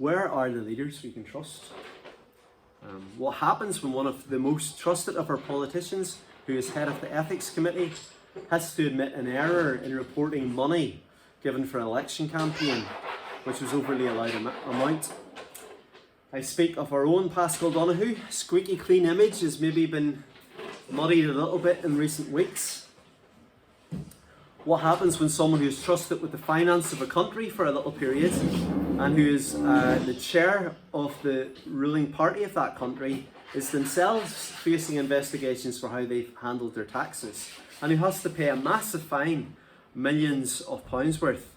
Where are the leaders we can trust? What happens when one of the most trusted of our politicians, who is head of the ethics committee, has to admit an error in reporting money given for an election campaign, which was overly a large amount? I speak of our own Pascal Donoghue. Squeaky clean image has maybe been muddied a little bit in recent weeks. What happens when someone who is trusted with the finance of a country for a little period and who is the chair of the ruling party of that country is themselves facing investigations for how they've handled their taxes, and who has to pay a massive fine, millions of pounds worth?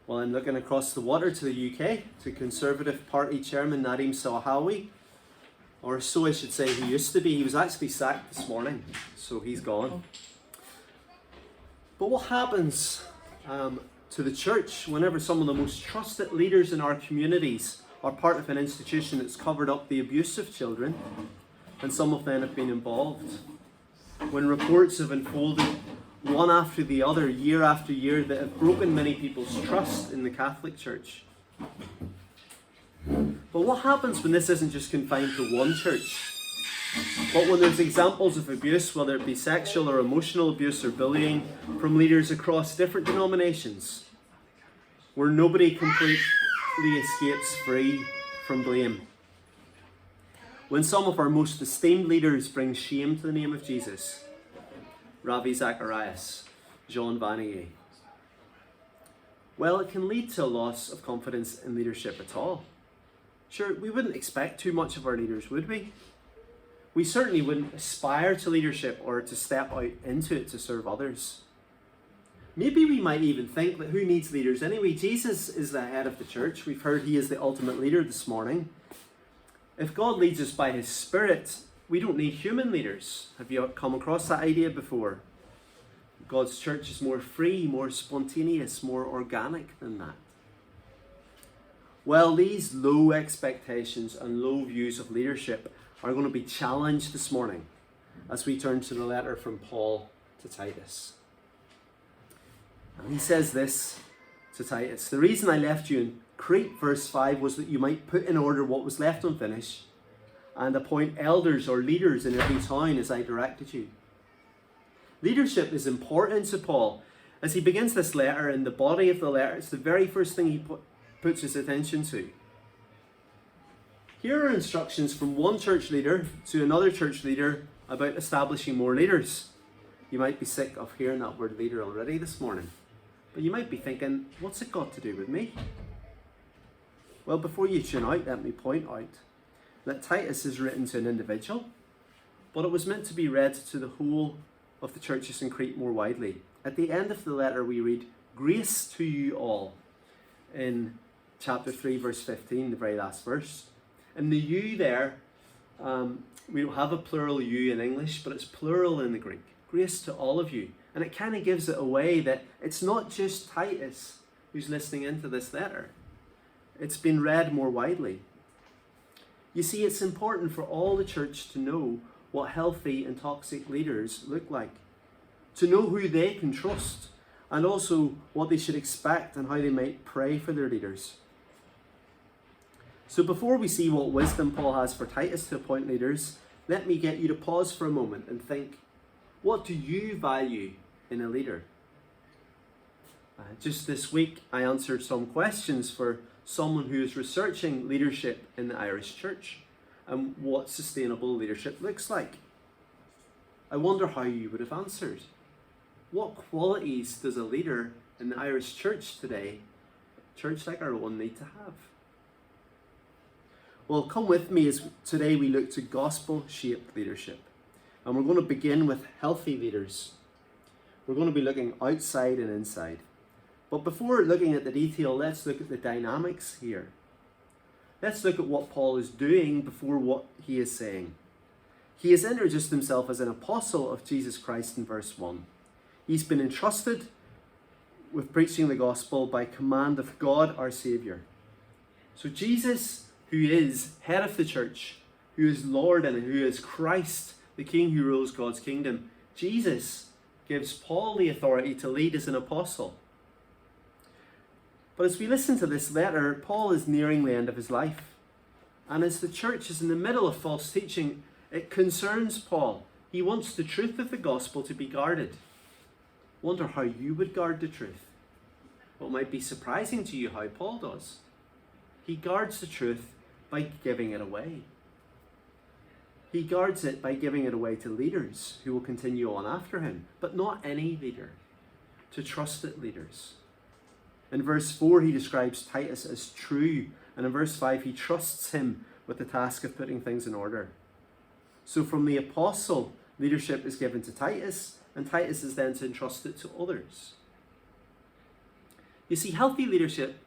Well, I'm looking across the water to the UK, to Conservative Party Chairman Nadeem Sahawi, or so I should say he used to be. He was actually sacked this morning, so he's gone. But what happens to the church whenever some of the most trusted leaders in our communities are part of an institution that's covered up the abuse of children, and some of them have been involved? When reports have unfolded one after the other, year after year, that have broken many people's trust in the Catholic Church. But what happens when this isn't just confined to one church, but when there's examples of abuse, whether it be sexual or emotional abuse or bullying, from leaders across different denominations, where nobody completely escapes free from blame? When some of our most esteemed leaders bring shame to the name of Jesus, Ravi Zacharias, Jean Vanier, well, it can lead to a loss of confidence in leadership at all. Sure, we wouldn't expect too much of our leaders, would we? We certainly wouldn't aspire to leadership or to step out into it to serve others. Maybe we might even think that who needs leaders anyway? Jesus is the head of the church. We've heard he is the ultimate leader this morning. If God leads us by his Spirit, we don't need human leaders. Have you come across that idea before? God's church is more free, more spontaneous, more organic than that. Well, these low expectations and low views of leadership are going to be challenged this morning as we turn to the letter from Paul to Titus. And he says this to Titus: "The reason I left you in Crete," verse 5, "was that you might put in order what was left unfinished and appoint elders or leaders in every town as I directed you." Leadership is important to Paul. As he begins this letter, in the body of the letter, it's the very first thing he puts his attention to. Here are instructions from one church leader to another church leader about establishing more leaders. You might be sick of hearing that word leader already this morning, but you might be thinking, what's it got to do with me? Well, before you tune out, let me point out that Titus is written to an individual, but it was meant to be read to the whole of the churches in Crete more widely. At the end of the letter we read, "Grace to you all," in chapter 3, verse 15, the very last verse. And the you there, we don't have a plural you in English, but it's plural in the Greek. Grace to all of you. And it kind of gives it away that it's not just Titus who's listening into this letter. It's been read more widely. You see, it's important for all the church to know what healthy and toxic leaders look like, to know who they can trust, and also what they should expect and how they might pray for their leaders. So before we see what wisdom Paul has for Titus to appoint leaders, let me get you to pause for a moment and think, what do you value in a leader? Just this week, I answered some questions for someone who is researching leadership in the Irish church and what sustainable leadership looks like. I wonder how you would have answered. What qualities does a leader in the Irish church today, a church like our own, need to have? Well, come with me as today we look to gospel-shaped leadership. And we're going to begin with healthy leaders. We're going to be looking outside and inside. But before looking at the detail, let's look at the dynamics here. Let's look at what Paul is doing before what he is saying. He has introduced himself as an apostle of Jesus Christ in verse 1. He's been entrusted with preaching the gospel by command of God our Saviour. So Jesus, who is head of the church, who is Lord and who is Christ, the King who rules God's kingdom, Jesus gives Paul the authority to lead as an apostle. But as we listen to this letter, Paul is nearing the end of his life. And as the church is in the middle of false teaching, it concerns Paul. He wants the truth of the gospel to be guarded. Wonder how you would guard the truth. Well, it might be surprising to you how Paul does. He guards the truth by giving it away. He guards it by giving it away to leaders who will continue on after him, but not any leader, to trusted leaders. In verse 4, he describes Titus as true, and in verse 5, he trusts him with the task of putting things in order. So from the apostle, leadership is given to Titus, and Titus is then to entrust it to others. You see, healthy leadership,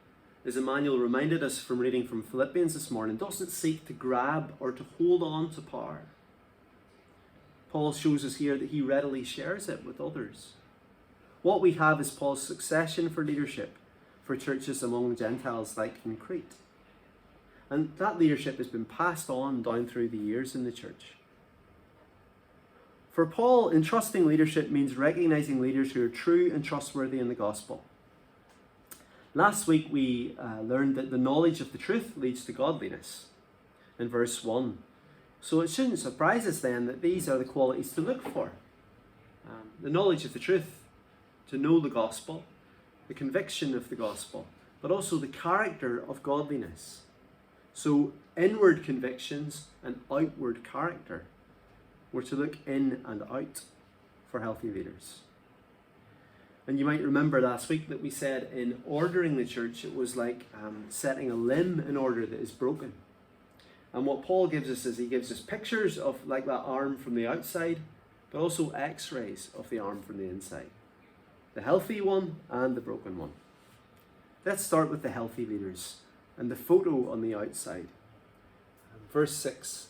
as Emmanuel reminded us from reading from Philippians this morning, doesn't seek to grab or to hold on to power. Paul shows us here that he readily shares it with others. What we have is Paul's succession for leadership for churches among the Gentiles like in Crete. And that leadership has been passed on down through the years in the church. For Paul, entrusting leadership means recognizing leaders who are true and trustworthy in the gospel. Last week we learned that the knowledge of the truth leads to godliness in verse 1. So it shouldn't surprise us then that these are the qualities to look for. The knowledge of the truth, to know the gospel, the conviction of the gospel, but also the character of godliness. So inward convictions and outward character. We're to look in and out for healthy leaders. And you might remember last week that we said in ordering the church, it was like setting a limb in order that is broken. And what Paul gives us is he gives us pictures of like that arm from the outside, but also x-rays of the arm from the inside. The healthy one and the broken one. Let's start with the healthy leaders and the photo on the outside. Verse 6.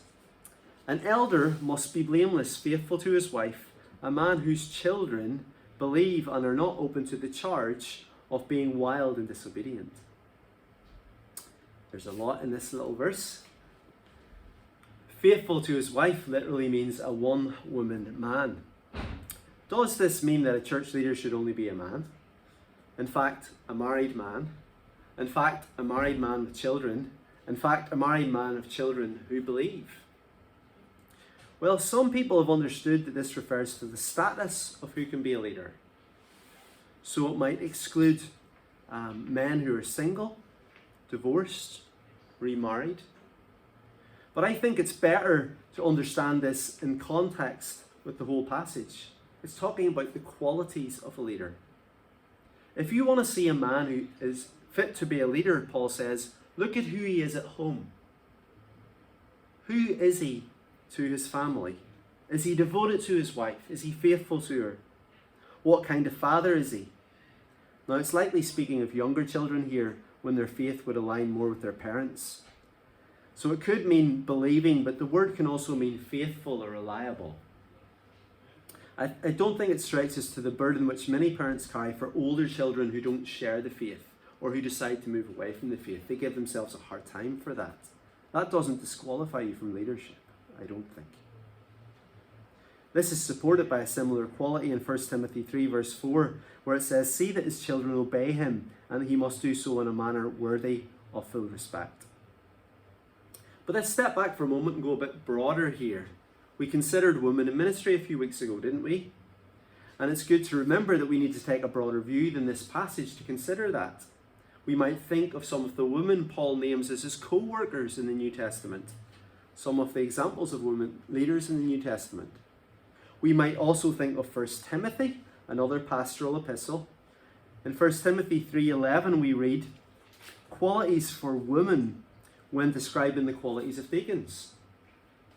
An elder must be blameless, faithful to his wife, a man whose children believe and are not open to the charge of being wild and disobedient. There's a lot in this little verse. Faithful to his wife literally means a one-woman man. Does this mean that a church leader should only be a man? In fact, a married man. In fact, a married man with children. In fact, a married man of children who believe. Well, some people have understood that this refers to the status of who can be a leader. So it might exclude men who are single, divorced, remarried. But I think it's better to understand this in context with the whole passage. It's talking about the qualities of a leader. If you want to see a man who is fit to be a leader, Paul says, look at who he is at home. Who is he to his family? Is he devoted to his wife? Is he faithful to her? What kind of father is he? Now it's likely speaking of younger children here when their faith would align more with their parents. So it could mean believing, but the word can also mean faithful or reliable. I don't think it stretches to the burden which many parents carry for older children who don't share the faith or who decide to move away from the faith. They give themselves a hard time for that. That doesn't disqualify you from leadership, I don't think. This is supported by a similar quality in 1 Timothy 3 verse 4, where it says, see that his children obey him, and that he must do so in a manner worthy of full respect. But let's step back for a moment and go a bit broader here. We considered women in ministry a few weeks ago, didn't we? And it's good to remember that we need to take a broader view than this passage to consider that. We might think of some of the women Paul names as his co-workers in the New Testament, some of the examples of women leaders in the New Testament. We might also think of 1 Timothy, another pastoral epistle. In 1 Timothy 3:11 we read, qualities for women when describing the qualities of deacons.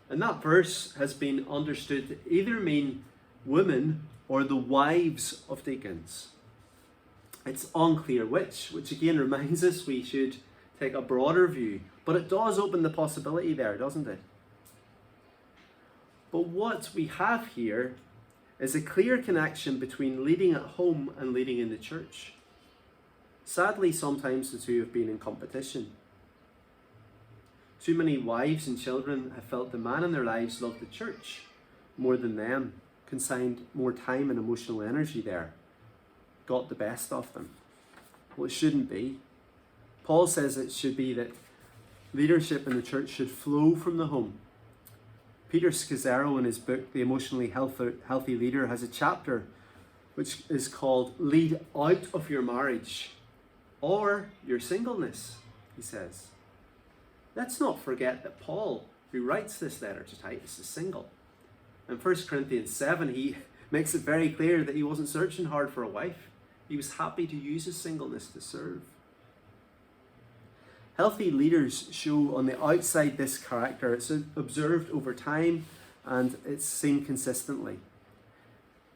And that verse has been understood to either mean women or the wives of deacons. It's unclear which again reminds us we should take a broader view. But it does open the possibility there, doesn't it? But what we have here is a clear connection between leading at home and leading in the church. Sadly, sometimes the two have been in competition. Too many wives and children have felt the man in their lives loved the church more than them, consigned more time and emotional energy there, got the best of them. Well, it shouldn't be. Paul says it should be that leadership in the church should flow from the home. Peter Scazzaro, in his book, The Emotionally Healthy Leader, has a chapter which is called Lead Out of Your Marriage or Your Singleness, he says. Let's not forget that Paul, who writes this letter to Titus, is single. In 1 Corinthians 7, he makes it very clear that he wasn't searching hard for a wife. He was happy to use his singleness to serve. Healthy leaders show on the outside this character. It's observed over time and it's seen consistently.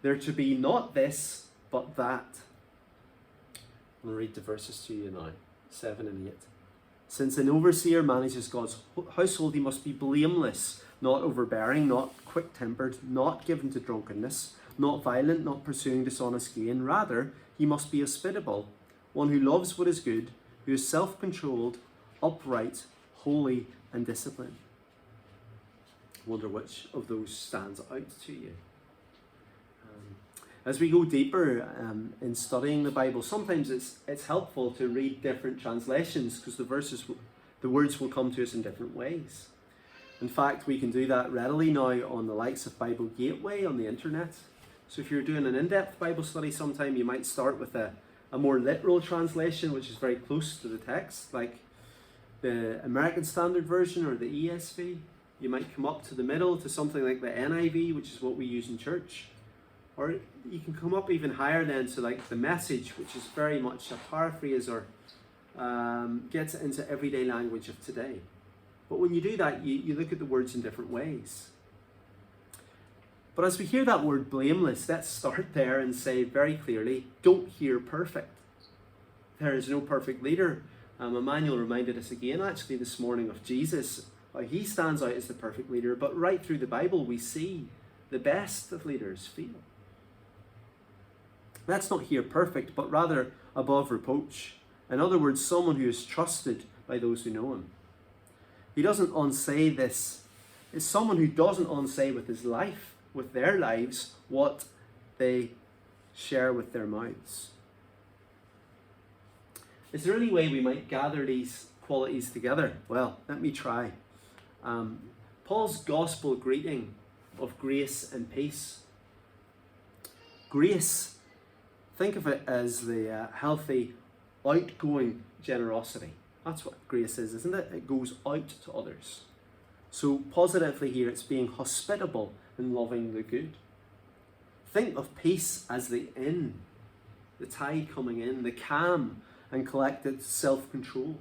They're to be not this, but that. I'm going to read the verses to you now, 7 and 8. Since an overseer manages God's household, he must be blameless, not overbearing, not quick-tempered, not given to drunkenness, not violent, not pursuing dishonest gain. Rather, he must be hospitable, one who loves what is good, who is self-controlled, upright, holy, and disciplined. I wonder which of those stands out to you. As we go deeper in studying the Bible, sometimes it's helpful to read different translations because the words will come to us in different ways. In fact, we can do that readily now on the likes of Bible Gateway on the internet. So if you're doing an in-depth Bible study sometime, you might start with a more literal translation, which is very close to the text, like the American Standard Version or the ESV. You might come up to the middle to something like the NIV, which is what we use in church. Or you can come up even higher then to like the Message, which is very much a paraphrase or gets it into everyday language of today. But when you do that, you look at the words in different ways. But as we hear that word blameless, let's start there and say very clearly, don't hear perfect. There is no perfect leader. Emmanuel reminded us again actually this morning of Jesus. He stands out as the perfect leader, but right through the Bible we see the best of leaders fail. Let's not hear perfect, but rather above reproach. In other words, someone who is trusted by those who know him. He doesn't unsay this. It's someone who doesn't unsay with his life, with their lives, what they share with their mouths. Is there any way we might gather these qualities together? Well, let me try. Paul's gospel greeting of grace and peace. Grace, think of it as the healthy, outgoing generosity. That's what grace is, isn't it? It goes out to others. So positively here, it's being hospitable and loving the good. Think of peace as the in, the tide coming in, the calm and collected self-control.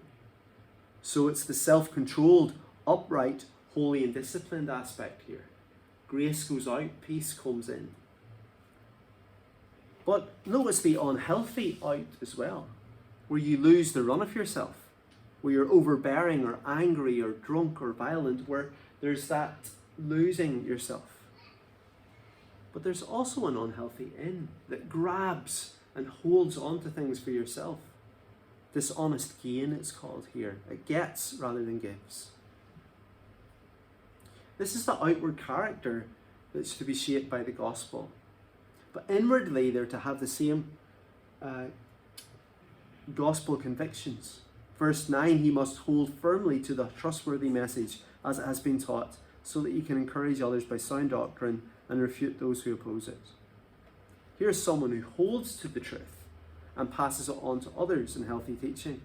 So it's the self-controlled, upright, holy and disciplined aspect here. Grace goes out, peace comes in. But notice the unhealthy out as well, where you lose the run of yourself, where you're overbearing or angry or drunk or violent, where there's that losing yourself. But there's also an unhealthy in that grabs and holds on to things for yourself. Dishonest gain, it's called here. It gets rather than gives. This is the outward character that's to be shaped by the gospel. But inwardly, they're to have the same gospel convictions. Verse 9, he must hold firmly to the trustworthy message as it has been taught, so that he can encourage others by sound doctrine and refute those who oppose it. Here's someone who holds to the truth and passes it on to others in healthy teaching.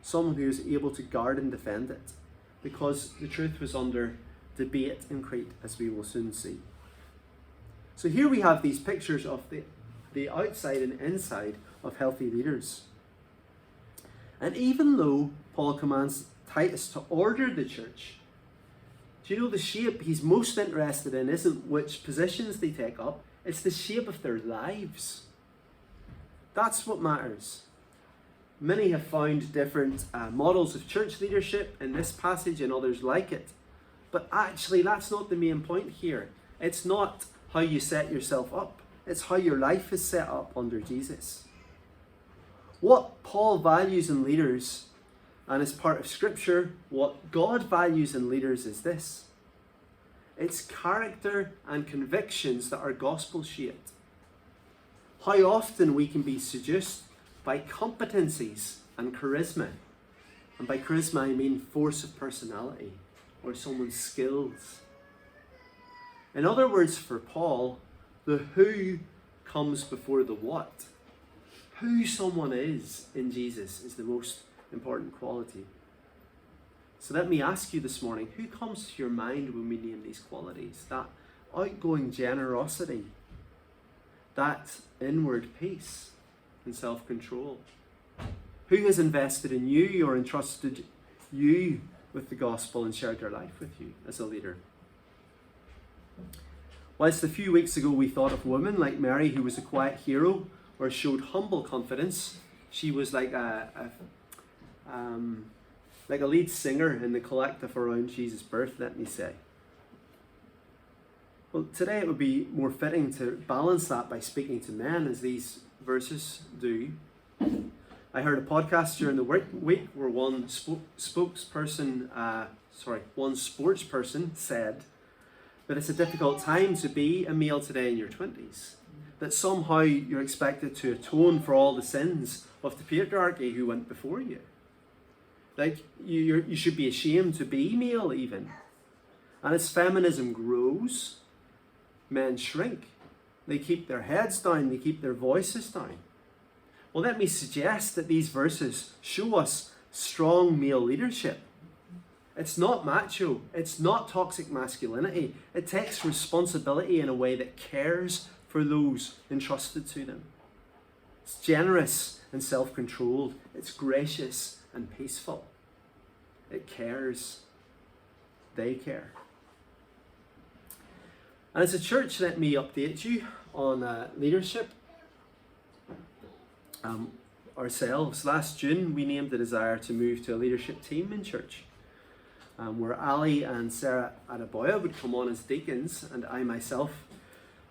Someone who is able to guard and defend it, because the truth was under debate in Crete, as we will soon see. So here we have these pictures of the outside and inside of healthy leaders. And even though Paul commands Titus to order the church, do you know the shape he's most interested in isn't which positions they take up, it's the shape of their lives. That's what matters. Many have found different models of church leadership in this passage and others like it. But actually, that's not the main point here. It's not how you set yourself up. It's how your life is set up under Jesus. What Paul values in leaders, and as part of Scripture, what God values in leaders is this. It's character and convictions that are gospel-shaped. How often we can be seduced by competencies and charisma. And by charisma I mean force of personality or someone's skills. In other words, for Paul, the who comes before the what. Who someone is in Jesus is the most important quality. So let me ask you this morning, who comes to your mind when we name these qualities? That outgoing generosity, that inward peace and self-control. Who has invested in you or entrusted you with the gospel and shared their life with you as a leader? Whilst a few weeks ago we thought of women like Mary, who was a quiet hero or showed humble confidence, she was like a lead singer in the collective around Jesus' birth, let me say. Well, today it would be more fitting to balance that by speaking to men, as these verses do. I heard a podcast during the week where one sportsperson said that it's a difficult time to be a male today in your 20s. That somehow you're expected to atone for all the sins of the patriarchy who went before you. Like, you should be ashamed to be male even. And as feminism grows, men shrink. They keep their heads down, they keep their voices down. Well, let me suggest that these verses show us strong male leadership. It's not macho, it's not toxic masculinity. It takes responsibility in a way that cares for those entrusted to them. It's generous and self-controlled. It's gracious and peaceful. It cares. They care. And as a church, let me update you on leadership. Ourselves, last June, we named the desire to move to a leadership team in church, where Ali and Sarah Adaboya would come on as deacons, and I myself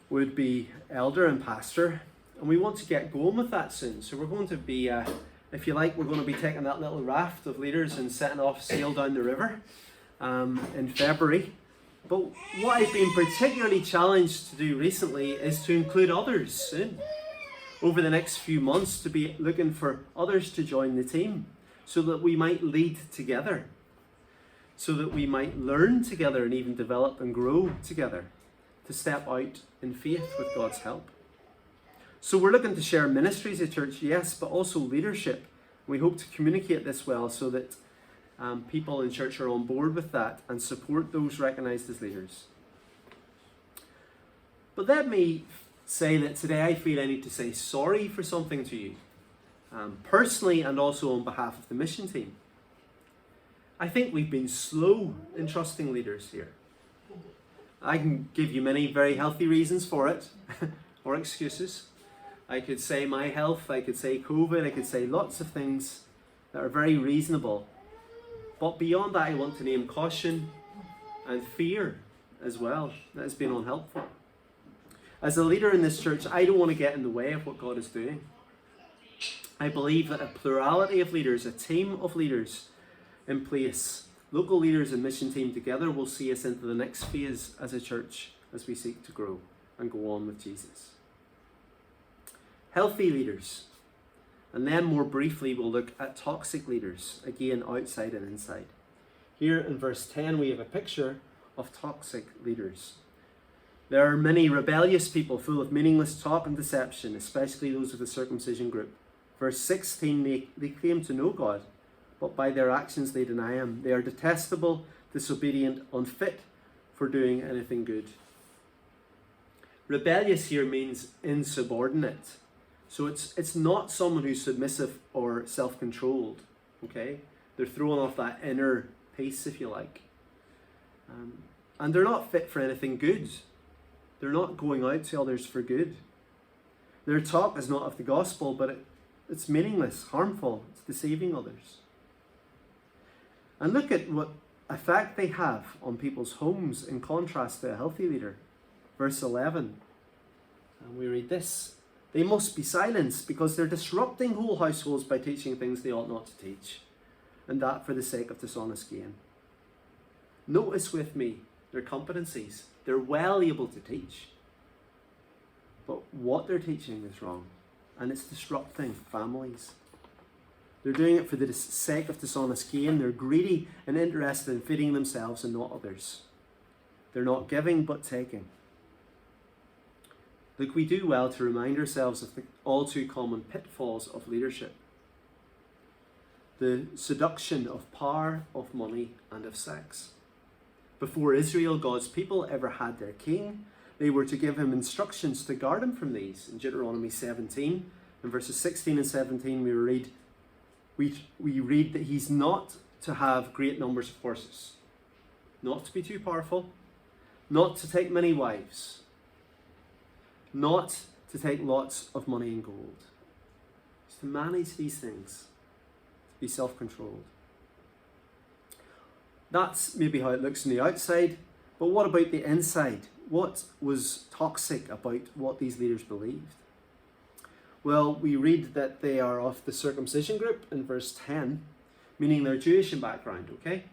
would be elder and pastor. And we want to get going with that soon. So we're going to be, if you like, we're going to be taking that little raft of leaders and setting off sail down the river in February. But what I've been particularly challenged to do recently is to include others soon. Over the next few months, to be looking for others to join the team so that we might lead together, so that we might learn together and even develop and grow together, to step out in faith with God's help. So we're looking to share ministries at church, yes, but also leadership. We hope to communicate this well so that people in church are on board with that and support those recognized as leaders. But let me say that today I feel I need to say sorry for something to you, personally and also on behalf of the mission team. I think we've been slow in trusting leaders here. I can give you many very healthy reasons for it, or excuses. I could say my health, I could say COVID, I could say lots of things that are very reasonable. But beyond that, I want to name caution and fear as well. That has been unhelpful. As a leader in this church, I don't want to get in the way of what God is doing. I believe that a plurality of leaders, a team of leaders in place, local leaders and mission team together, will see us into the next phase as a church as we seek to grow and go on with Jesus. Healthy leaders. And then more briefly, we'll look at toxic leaders, again, outside and inside. Here in verse 10, we have a picture of toxic leaders. There are many rebellious people full of meaningless talk and deception, especially those of the circumcision group. Verse 16, they claim to know God, but by their actions they deny Him. They are detestable, disobedient, unfit for doing anything good. Rebellious here means insubordinate. So it's not someone who's submissive or self-controlled, okay? They're throwing off that inner peace, if you like. And they're not fit for anything good. They're not going out to others for good. Their talk is not of the gospel, but it's meaningless, harmful, it's deceiving others. And look at what effect they have on people's homes in contrast to a healthy leader. Verse 11, and we read this. They must be silenced because they're disrupting whole households by teaching things they ought not to teach, and that for the sake of dishonest gain. Notice with me their competencies. They're well able to teach, but what they're teaching is wrong, and it's disrupting families. They're doing it for the sake of dishonest gain. They're greedy and interested in feeding themselves and not others. They're not giving but taking. Look, we do well to remind ourselves of the all too common pitfalls of leadership. The seduction of power, of money, and of sex. Before Israel, God's people, ever had their king, they were to give him instructions to guard him from these. In Deuteronomy 17, in verses 16 and 17, we read that he's not to have great numbers of horses, not to be too powerful, not to take many wives, not to take lots of money and gold. It's to manage these things, to be self-controlled. That's maybe how it looks on the outside, but what about the inside? What was toxic about what these leaders believed? Well, we read that they are of the circumcision group in verse 10, meaning they're Jewish in background, okay?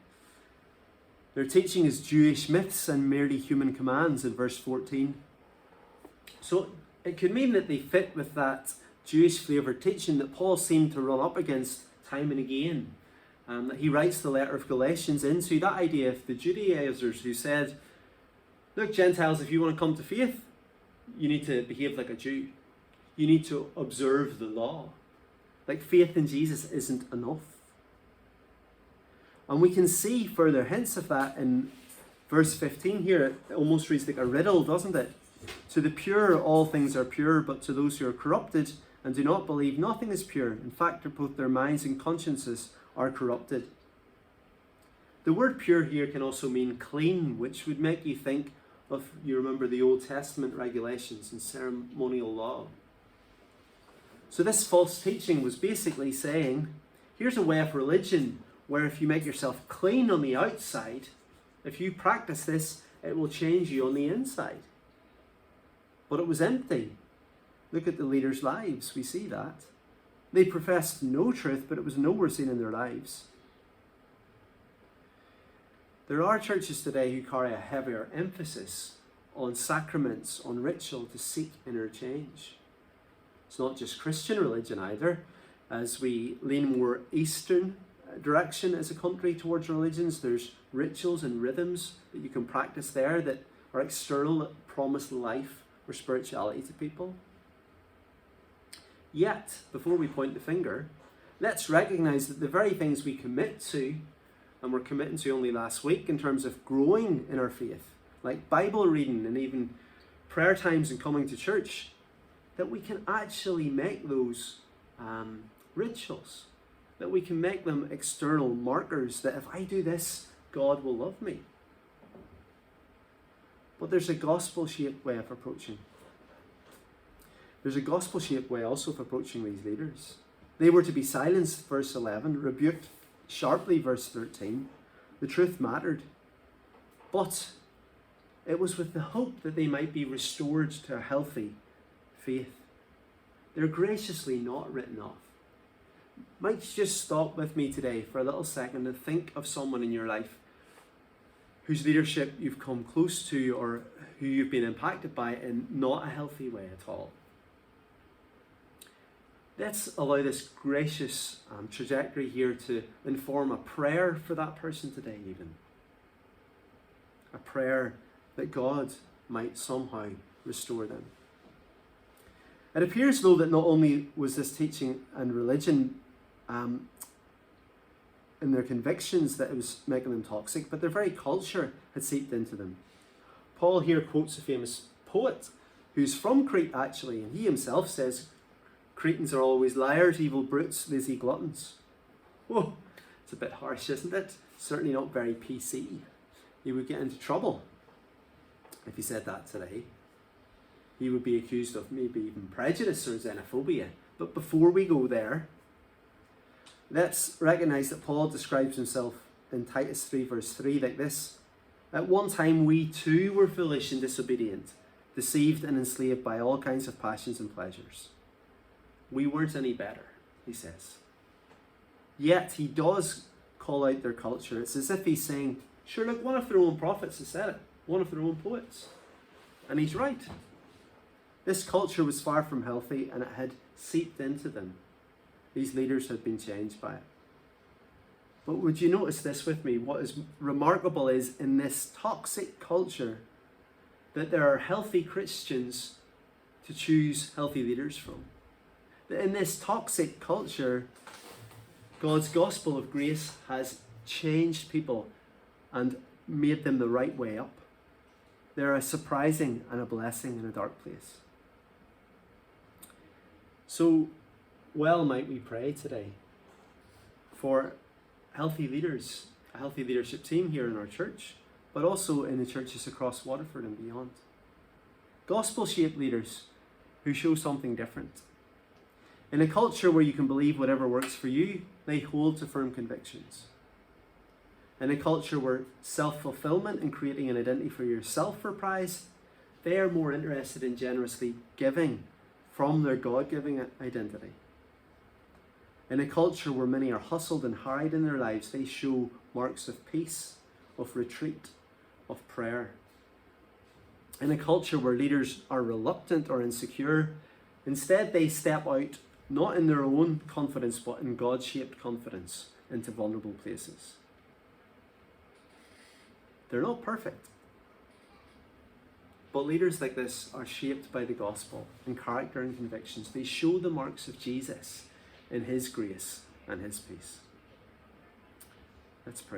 Their teaching is Jewish myths and merely human commands in verse 14. So it could mean that they fit with that Jewish flavoured teaching that Paul seemed to run up against time and again. That he writes the letter of Galatians into that idea of the Judaizers who said, look, Gentiles, if you want to come to faith, you need to behave like a Jew. You need to observe the law. Like faith in Jesus isn't enough. And we can see further hints of that in verse 15 here. It almost reads like a riddle, doesn't it? To the pure, all things are pure, but to those who are corrupted and do not believe, nothing is pure. In fact, both their minds and consciences are corrupted. The word pure here can also mean clean, which would make you think of, you remember the Old Testament regulations and ceremonial law. So this false teaching was basically saying, here's a way of religion where if you make yourself clean on the outside, if you practice this, it will change you on the inside. But it was empty. Look at the leaders' lives, we see that. They professed no truth, but it was nowhere seen in their lives. There are churches today who carry a heavier emphasis on sacraments, on ritual to seek inner change. It's not just Christian religion either. As we lean more Eastern direction as a country towards religions, there's rituals and rhythms that you can practice there that are external, that promise life or spirituality to people. Yet, before we point the finger, let's recognize that the very things we commit to, and we're committing to only last week in terms of growing in our faith, like Bible reading and even prayer times and coming to church, that we can actually make those rituals, that we can make them external markers that if I do this, God will love me. But there's a gospel-shaped way of approaching. There's a gospel-shaped way also of approaching these leaders. They were to be silenced, verse 11, rebuked sharply, verse 13. The truth mattered. But it was with the hope that they might be restored to a healthy faith. They're graciously not written off. Might you just stop with me today for a little second and think of someone in your life whose leadership you've come close to or who you've been impacted by in not a healthy way at all. Let's allow this gracious trajectory here to inform a prayer for that person today even. A prayer that God might somehow restore them. It appears though that not only was this teaching and religion in their convictions that it was making them toxic, but their very culture had seeped into them. Paul here quotes a famous poet who's from Crete actually, and he himself says, Cretans are always liars, evil brutes, lazy gluttons. Whoa, it's a bit harsh, isn't it? Certainly not very PC. He would get into trouble if he said that today. He would be accused of maybe even prejudice or xenophobia. But before we go there, let's recognize that Paul describes himself in Titus 3 verse 3 like this. At one time we too were foolish and disobedient, deceived and enslaved by all kinds of passions and pleasures. We weren't any better, he says. Yet he does call out their culture. It's as if he's saying, sure, look, one of their own prophets has said it, one of their own poets. And he's right. This culture was far from healthy and it had seeped into them. These leaders had been changed by it. But would you notice this with me? What is remarkable is in this toxic culture that there are healthy Christians to choose healthy leaders from. That in this toxic culture, God's gospel of grace has changed people and made them the right way up. They're a surprising and a blessing in a dark place. So, well might we pray today for healthy leaders, a healthy leadership team here in our church, but also in the churches across Waterford and beyond. Gospel-shaped leaders who show something different. In a culture where you can believe whatever works for you, they hold to firm convictions. In a culture where self-fulfillment and creating an identity for yourself are prized, they are more interested in generously giving from their God-giving identity. In a culture where many are hustled and harried in their lives, they show marks of peace, of retreat, of prayer. In a culture where leaders are reluctant or insecure, instead they step out not in their own confidence but in God-shaped confidence into vulnerable places. They're not perfect, but leaders like this are shaped by the gospel in character and convictions. They show the marks of Jesus in his grace and his peace. Let's pray.